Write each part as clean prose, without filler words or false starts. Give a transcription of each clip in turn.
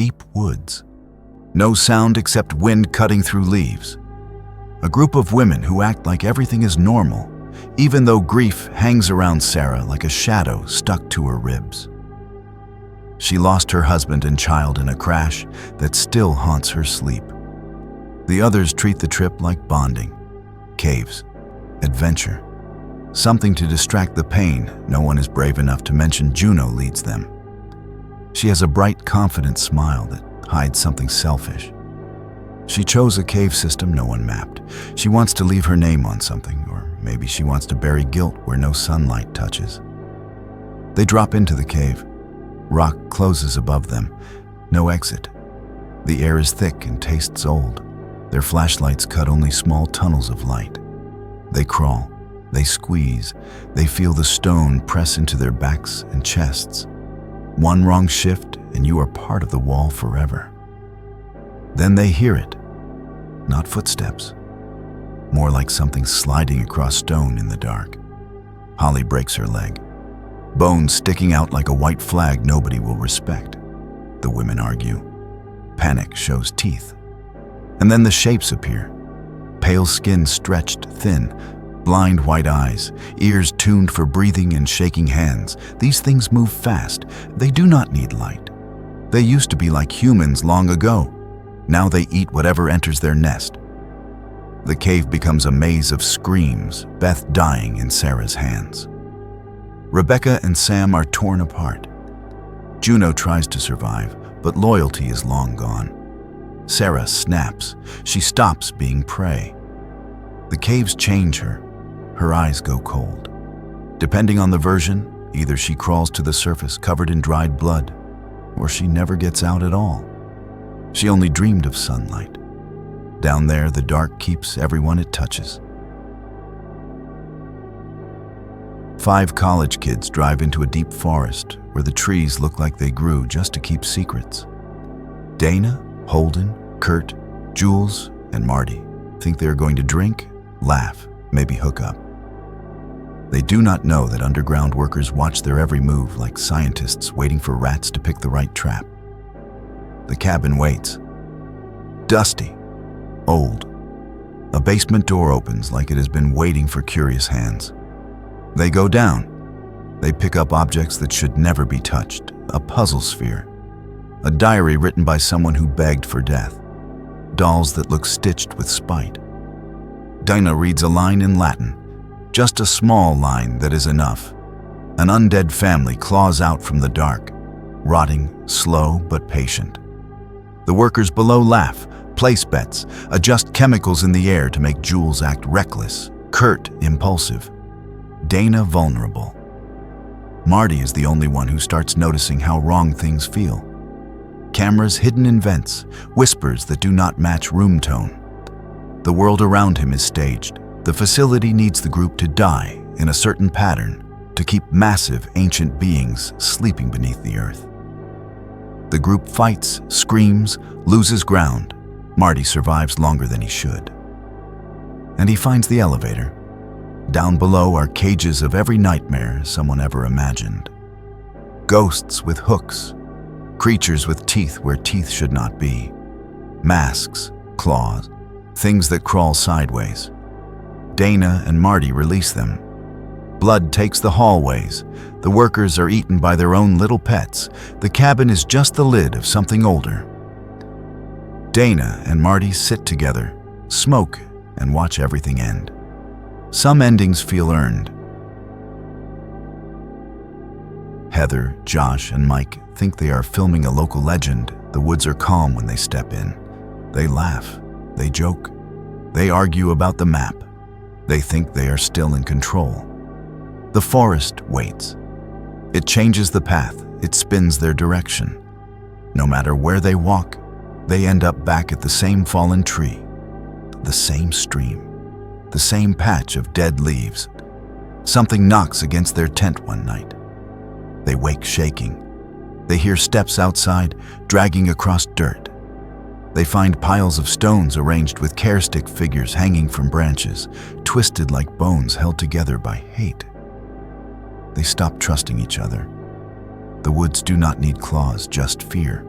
deep woods. No sound except wind cutting through leaves. A group of women who act like everything is normal, even though grief hangs around Sarah like a shadow stuck to her ribs. She lost her husband and child in a crash that still haunts her sleep. The others treat the trip like bonding, caves, adventure, something to distract the pain. No one is brave enough to mention Juno leads them. She has a bright, confident smile that hides something selfish. She chose a cave system no one mapped. She wants to leave her name on something, or maybe she wants to bury guilt where no sunlight touches. They drop into the cave. Rock closes above them. No exit. The air is thick and tastes old. Their flashlights cut only small tunnels of light. They crawl. They squeeze. They feel the stone press into their backs and chests. One wrong shift and you are part of the wall forever. Then they hear it. Not footsteps. More like something sliding across stone in the dark. Holly breaks her leg. Bones sticking out like a white flag nobody will respect. The women argue. Panic shows teeth. And then the shapes appear. Pale skin stretched thin, blind white eyes, ears tuned for breathing and shaking hands. These things move fast. They do not need light. They used to be like humans long ago. Now they eat whatever enters their nest. The cave becomes a maze of screams, Beth dying in Sarah's hands. Rebecca and Sam are torn apart. Juno tries to survive, but loyalty is long gone. Sarah snaps. She stops being prey. The caves change her. Her eyes go cold. Depending on the version, either she crawls to the surface covered in dried blood, or she never gets out at all. She only dreamed of sunlight. Down there, the dark keeps everyone it touches. 5 college kids drive into a deep forest where the trees look like they grew just to keep secrets. Dana, Holden, Kurt, Jules, and Marty think they are going to drink, laugh, maybe hook up. They do not know that underground workers watch their every move like scientists waiting for rats to pick the right trap. The cabin waits. Dusty. Old. A basement door opens like it has been waiting for curious hands. They go down. They pick up objects that should never be touched. A puzzle sphere. A diary written by someone who begged for death. Dolls that look stitched with spite. Dinah reads a line in Latin. Just a small line that is enough. An undead family claws out from the dark. Rotting, slow but patient. The workers below laugh, place bets, adjust chemicals in the air to make Jules act reckless, Kurt impulsive, Dana vulnerable. Marty is the only one who starts noticing how wrong things feel. Cameras hidden in vents, whispers that do not match room tone. The world around him is staged. The facility needs the group to die in a certain pattern to keep massive ancient beings sleeping beneath the earth. The group fights, screams, loses ground. Marty survives longer than he should. And he finds the elevator. Down below are cages of every nightmare someone ever imagined. Ghosts with hooks, creatures with teeth where teeth should not be, masks, claws, things that crawl sideways. Dana and Marty release them. Blood takes the hallways. The workers are eaten by their own little pets. The cabin is just the lid of something older. Dana and Marty sit together, smoke, and watch everything end. Some endings feel earned. Heather, Josh, and Mike think they are filming a local legend. The woods are calm when they step in. They laugh. They joke. They argue about the map. They think they are still in control. The forest waits. It changes the path. It spins their direction. No matter where they walk, they end up back at the same fallen tree, the same stream, the same patch of dead leaves. Something knocks against their tent one night. They wake shaking. They hear steps outside, dragging across dirt. They find piles of stones arranged with care stick figures hanging from branches, twisted like bones held together by hate. They stop trusting each other. The woods do not need claws, just fear.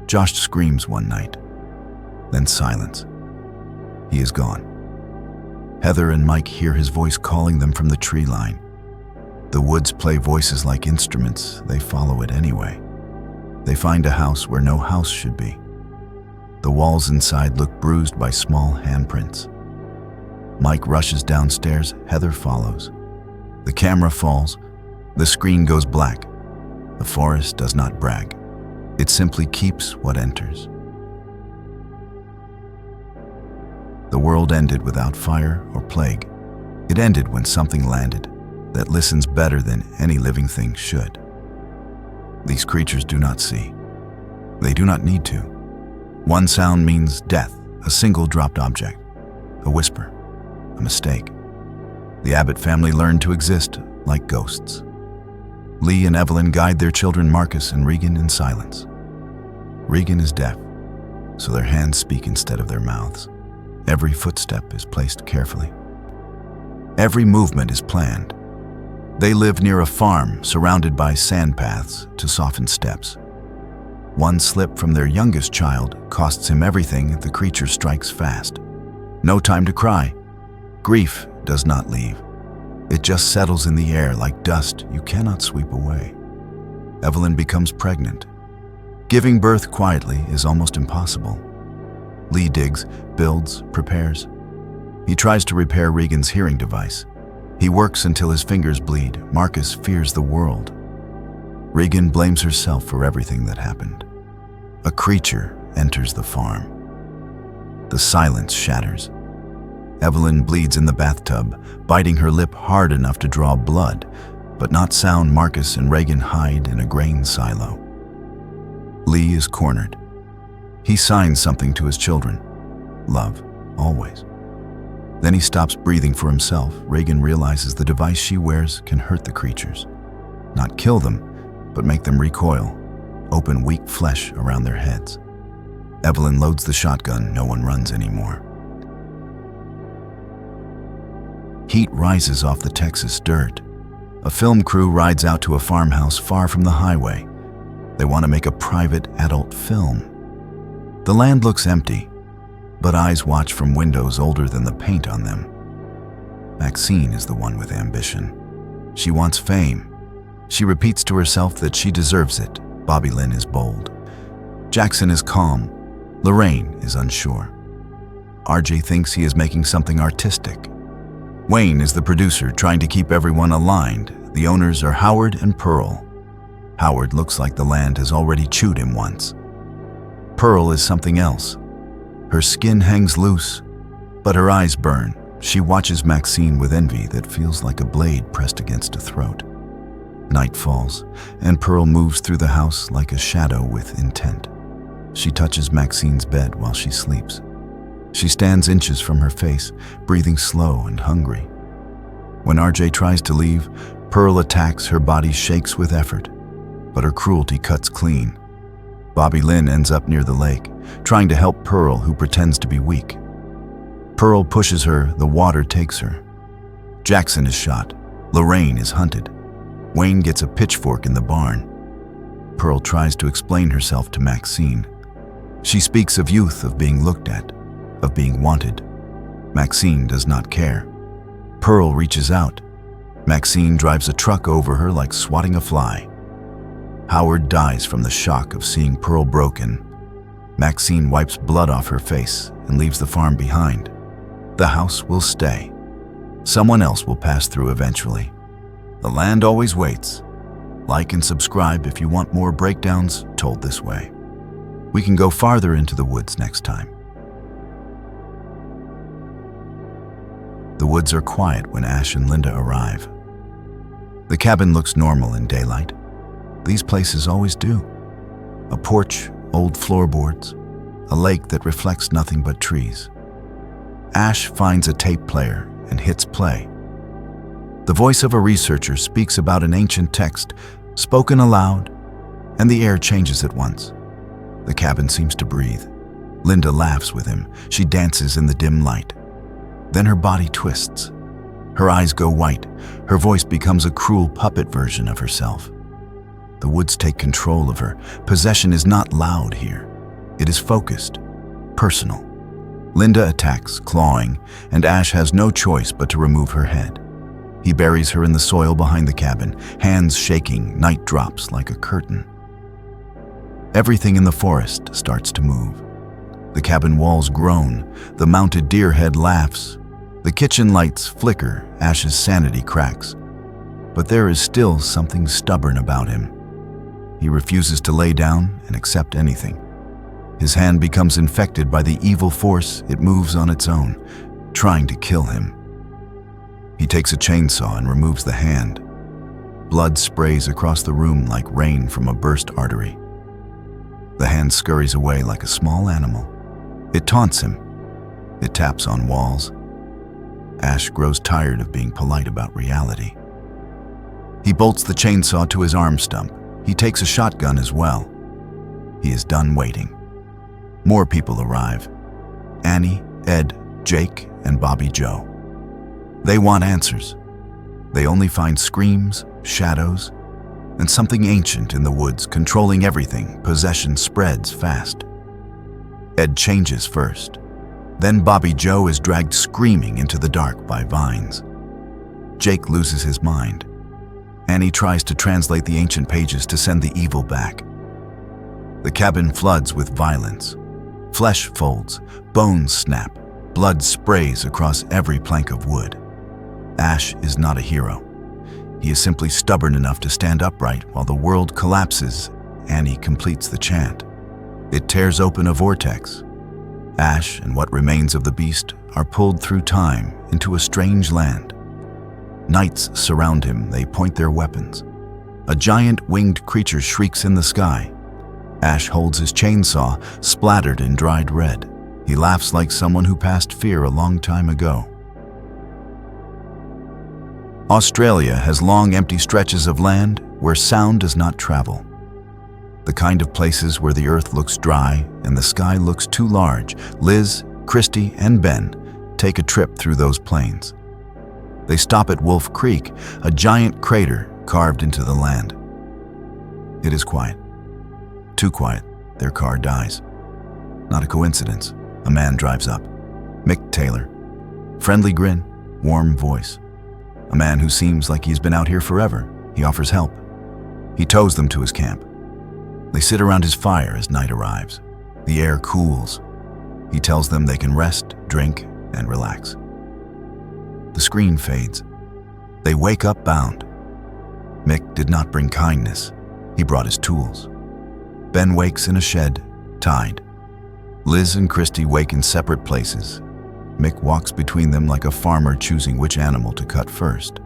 Josh screams one night. Then silence. He is gone. Heather and Mike hear his voice calling them from the tree line. The woods play voices like instruments. They follow it anyway. They find a house where no house should be. The walls inside look bruised by small handprints. Mike rushes downstairs. Heather follows. The camera falls. The screen goes black. The forest does not brag. It simply keeps what enters. The world ended without fire or plague. It ended when something landed that listens better than any living thing should. These creatures do not see. They do not need to. One sound means death, a single dropped object, a whisper, a mistake. The Abbott family learned to exist like ghosts. Lee and Evelyn guide their children Marcus and Regan in silence. Regan is deaf, so their hands speak instead of their mouths. Every footstep is placed carefully. Every movement is planned. They live near a farm surrounded by sand paths to soften steps. One slip from their youngest child costs him everything if the creature strikes fast. No time to cry. Grief does not leave. It just settles in the air like dust you cannot sweep away. Evelyn becomes pregnant. Giving birth quietly is almost impossible. Lee digs, builds, prepares. He tries to repair Regan's hearing device. He works until his fingers bleed. Marcus fears the world. Regan blames herself for everything that happened. A creature enters the farm. The silence shatters. Evelyn bleeds in the bathtub, biting her lip hard enough to draw blood, but not sound. Marcus and Regan hide in a grain silo. Lee is cornered. He signs something to his children. Love, always. Then he stops breathing for himself. Regan realizes the device she wears can hurt the creatures. Not kill them, but make them recoil, open weak flesh around their heads. Evelyn loads the shotgun. No one runs anymore. Heat rises off the Texas dirt. A film crew rides out to a farmhouse far from the highway. They want to make a private adult film. The land looks empty, but eyes watch from windows older than the paint on them. Maxine is the one with ambition. She wants fame. She repeats to herself that she deserves it. Bobby Lynn is bold. Jackson is calm. Lorraine is unsure. RJ thinks he is making something artistic. Wayne is the producer, trying to keep everyone aligned. The owners are Howard and Pearl. Howard looks like the land has already chewed him once. Pearl is something else. Her skin hangs loose, but her eyes burn. She watches Maxine with envy that feels like a blade pressed against a throat. Night falls, and Pearl moves through the house like a shadow with intent. She touches Maxine's bed while she sleeps. She stands inches from her face, breathing slow and hungry. When RJ tries to leave, Pearl attacks. Her body shakes with effort, but her cruelty cuts clean. Bobby Lynn ends up near the lake, trying to help Pearl, who pretends to be weak. Pearl pushes her. The water takes her. Jackson is shot. Lorraine is hunted. Wayne gets a pitchfork in the barn. Pearl tries to explain herself to Maxine. She speaks of youth, of being looked at, of being wanted. Maxine does not care. Pearl reaches out. Maxine drives a truck over her like swatting a fly. Howard dies from the shock of seeing Pearl broken. Maxine wipes blood off her face and leaves the farm behind. The house will stay. Someone else will pass through eventually. The land always waits. Like and subscribe if you want more breakdowns told this way. We can go farther into the woods next time. The woods are quiet when Ash and Linda arrive. The cabin looks normal in daylight. These places always do. A porch, old floorboards, a lake that reflects nothing but trees. Ash finds a tape player and hits play. The voice of a researcher speaks about an ancient text, spoken aloud, and the air changes at once. The cabin seems to breathe. Linda laughs with him. She dances in the dim light. Then her body twists. Her eyes go white. Her voice becomes a cruel puppet version of herself. The woods take control of her. Possession is not loud here. It is focused, personal. Linda attacks, clawing, and Ash has no choice but to remove her head. He buries her in the soil behind the cabin, hands shaking, night drops like a curtain. Everything in the forest starts to move. The cabin walls groan, the mounted deer head laughs, the kitchen lights flicker, Ash's sanity cracks. But there is still something stubborn about him. He refuses to lay down and accept anything. His hand becomes infected by the evil force. It moves on its own, trying to kill him. He takes a chainsaw and removes the hand. Blood sprays across the room like rain from a burst artery. The hand scurries away like a small animal. It taunts him. It taps on walls. Ash grows tired of being polite about reality. He bolts the chainsaw to his arm stump. He takes a shotgun as well. He is done waiting. More people arrive. Annie, Ed, Jake, and Bobby Joe. They want answers. They only find screams, shadows, and something ancient in the woods controlling everything. Possession spreads fast. Ed changes first. Then Bobby Joe is dragged screaming into the dark by vines. Jake loses his mind. Annie tries to translate the ancient pages to send the evil back. The cabin floods with violence. Flesh folds, bones snap, blood sprays across every plank of wood. Ash is not a hero. He is simply stubborn enough to stand upright while the world collapses. Annie completes the chant. It tears open a vortex. Ash and what remains of the beast are pulled through time into a strange land. Knights surround him. They point their weapons. A giant winged creature shrieks in the sky. Ash holds his chainsaw, splattered in dried red. He laughs like someone who passed fear a long time ago. Australia has long empty stretches of land where sound does not travel. The kind of places where the earth looks dry and the sky looks too large. Liz, Christy, and Ben take a trip through those plains. They stop at Wolf Creek, a giant crater carved into the land. It is quiet. Too quiet. Their car dies. Not a coincidence. A man drives up. Mick Taylor. Friendly grin, warm voice. A man who seems like he's been out here forever. He offers help. He tows them to his camp. They sit around his fire as night arrives. The air cools. He tells them they can rest, drink, and relax. The screen fades. They wake up bound. Mick did not bring kindness. He brought his tools. Ben wakes in a shed, tied. Liz and Christy wake in separate places. Mick walks between them like a farmer choosing which animal to cut first.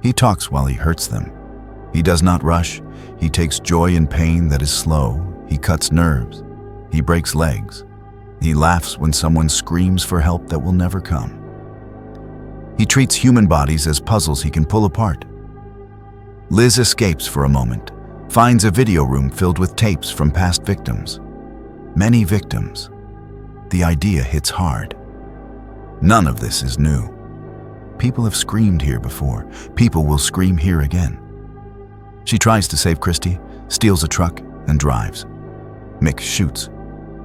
He talks while he hurts them. He does not rush. He takes joy in pain that is slow. He cuts nerves. He breaks legs. He laughs when someone screams for help that will never come. He treats human bodies as puzzles he can pull apart. Liz escapes for a moment, finds a video room filled with tapes from past victims. Many victims. The idea hits hard. None of this is new. People have screamed here before. People will scream here again. She tries to save Christy, steals a truck, and drives. Mick shoots.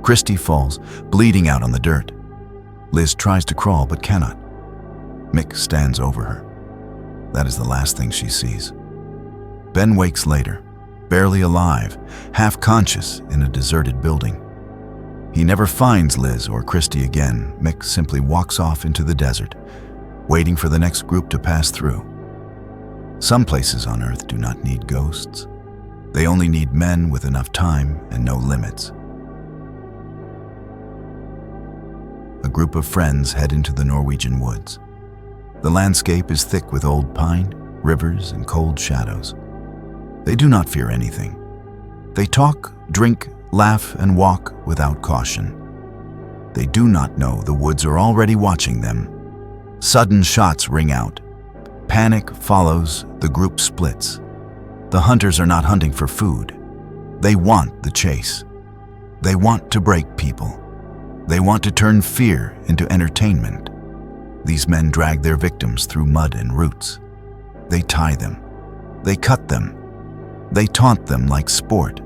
Christy falls, bleeding out on the dirt. Liz tries to crawl but cannot. Mick stands over her. That is the last thing she sees. Ben wakes later, barely alive, half conscious in a deserted building. He never finds Liz or Christy again. Mick simply walks off into the desert, waiting for the next group to pass through. Some places on Earth do not need ghosts. They only need men with enough time and no limits. A group of friends head into the Norwegian woods. The landscape is thick with old pine, rivers, and cold shadows. They do not fear anything. They talk, drink, laugh, and walk without caution. They do not know the woods are already watching them. Sudden shots ring out. Panic follows. The group splits. The hunters are not hunting for food. They want the chase. They want to break people. They want to turn fear into entertainment. These men drag their victims through mud and roots. They tie them. They cut them. They taunt them like sport.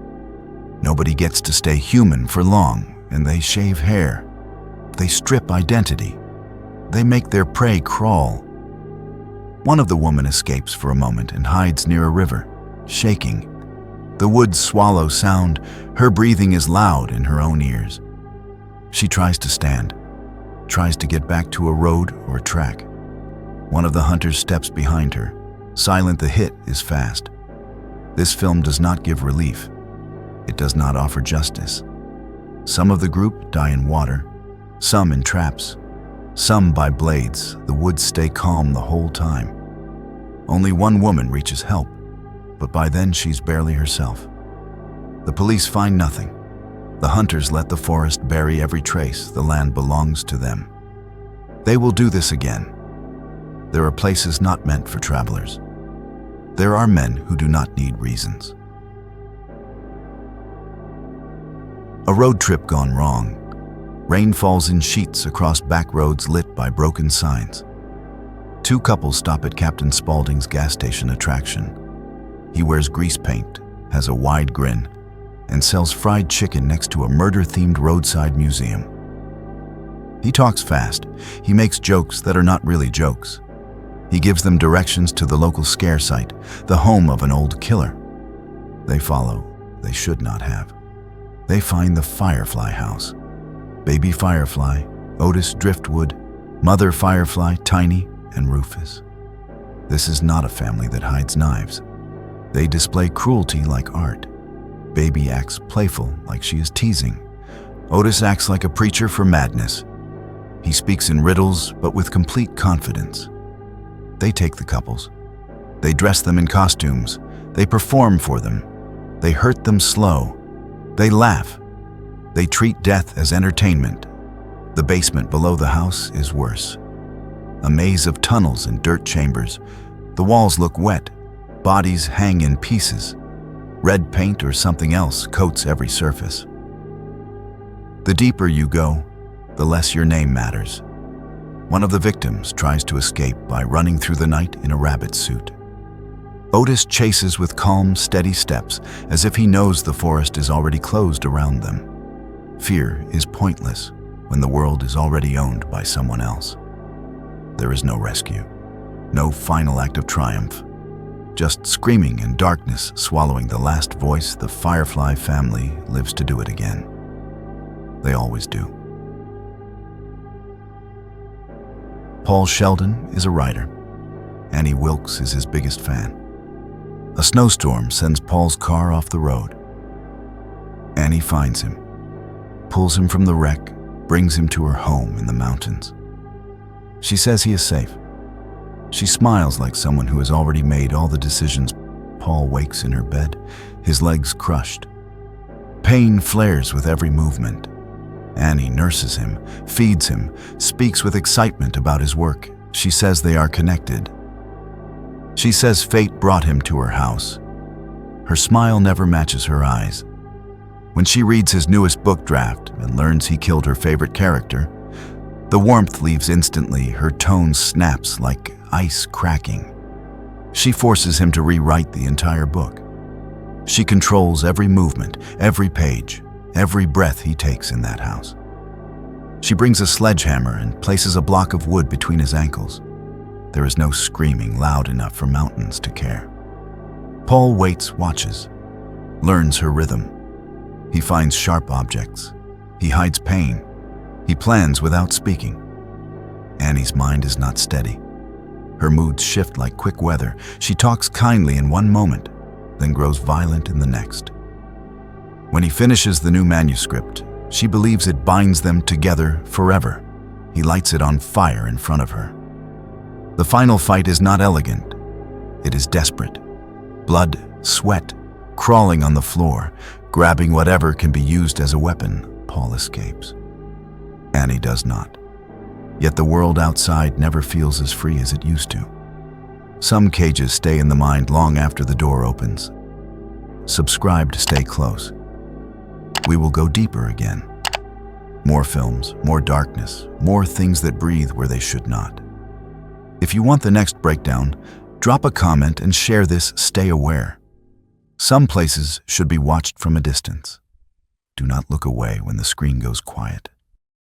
Nobody gets to stay human for long, and they shave hair. They strip identity. They make their prey crawl. One of the women escapes for a moment and hides near a river, shaking. The woods swallow sound. Her breathing is loud in her own ears. She tries to stand, tries to get back to a road or a track. One of the hunters steps behind her. Silent, the hit is fast. This film does not give relief. It does not offer justice. Some of the group die in water, some in traps, some by blades. The woods stay calm the whole time. Only one woman reaches help, but by then she's barely herself. The police find nothing. The hunters let the forest bury every trace. The land belongs to them. They will do this again. There are places not meant for travelers. There are men who do not need reasons. A road trip gone wrong. Rain falls in sheets across back roads lit by broken signs. Two couples stop at Captain Spaulding's gas station attraction. He wears grease paint, has a wide grin, and sells fried chicken next to a murder-themed roadside museum. He talks fast. He makes jokes that are not really jokes. He gives them directions to the local scare site, the home of an old killer. They follow. They should not have. They find the Firefly house. Baby Firefly, Otis Driftwood, Mother Firefly, Tiny, and Rufus. This is not a family that hides knives. They display cruelty like art. Baby acts playful, like she is teasing. Otis acts like a preacher for madness. He speaks in riddles, but with complete confidence. They take the couples. They dress them in costumes. They perform for them. They hurt them slow. They laugh. They treat death as entertainment. The basement below the house is worse. A maze of tunnels and dirt chambers. The walls look wet. Bodies hang in pieces. Red paint or something else coats every surface. The deeper you go, the less your name matters. One of the victims tries to escape by running through the night in a rabbit suit. Otis chases with calm, steady steps, as if he knows the forest is already closed around them. Fear is pointless when the world is already owned by someone else. There is no rescue, no final act of triumph, just screaming and darkness swallowing the last voice. The Firefly family lives to do it again. They always do. Paul Sheldon is a writer. Annie Wilkes is his biggest fan. A snowstorm sends Paul's car off the road. Annie finds him, pulls him from the wreck, brings him to her home in the mountains. She says he is safe. She smiles like someone who has already made all the decisions. Paul wakes in her bed, his legs crushed. Pain flares with every movement. Annie nurses him, feeds him, speaks with excitement about his work. She says they are connected. She says fate brought him to her house. Her smile never matches her eyes. When she reads his newest book draft and learns he killed her favorite character, the warmth leaves instantly. Her tone snaps like ice cracking. She forces him to rewrite the entire book. She controls every movement, every page, every breath he takes in that house. She brings a sledgehammer and places a block of wood between his ankles. There is no screaming loud enough for mountains to care. Paul waits, watches, learns her rhythm. He finds sharp objects. He hides pain. He plans without speaking. Annie's mind is not steady. Her moods shift like quick weather. She talks kindly in one moment, then grows violent in the next. When he finishes the new manuscript, she believes it binds them together forever. He lights it on fire in front of her. The final fight is not elegant. It is desperate. Blood, sweat, crawling on the floor, grabbing whatever can be used as a weapon. Paul escapes. Annie does not. Yet the world outside never feels as free as it used to. Some cages stay in the mind long after the door opens. Subscribe to stay close. We will go deeper again. More films, more darkness, more things that breathe where they should not. If you want the next breakdown, drop a comment and share this. Stay aware. Some places should be watched from a distance. Do not look away when the screen goes quiet.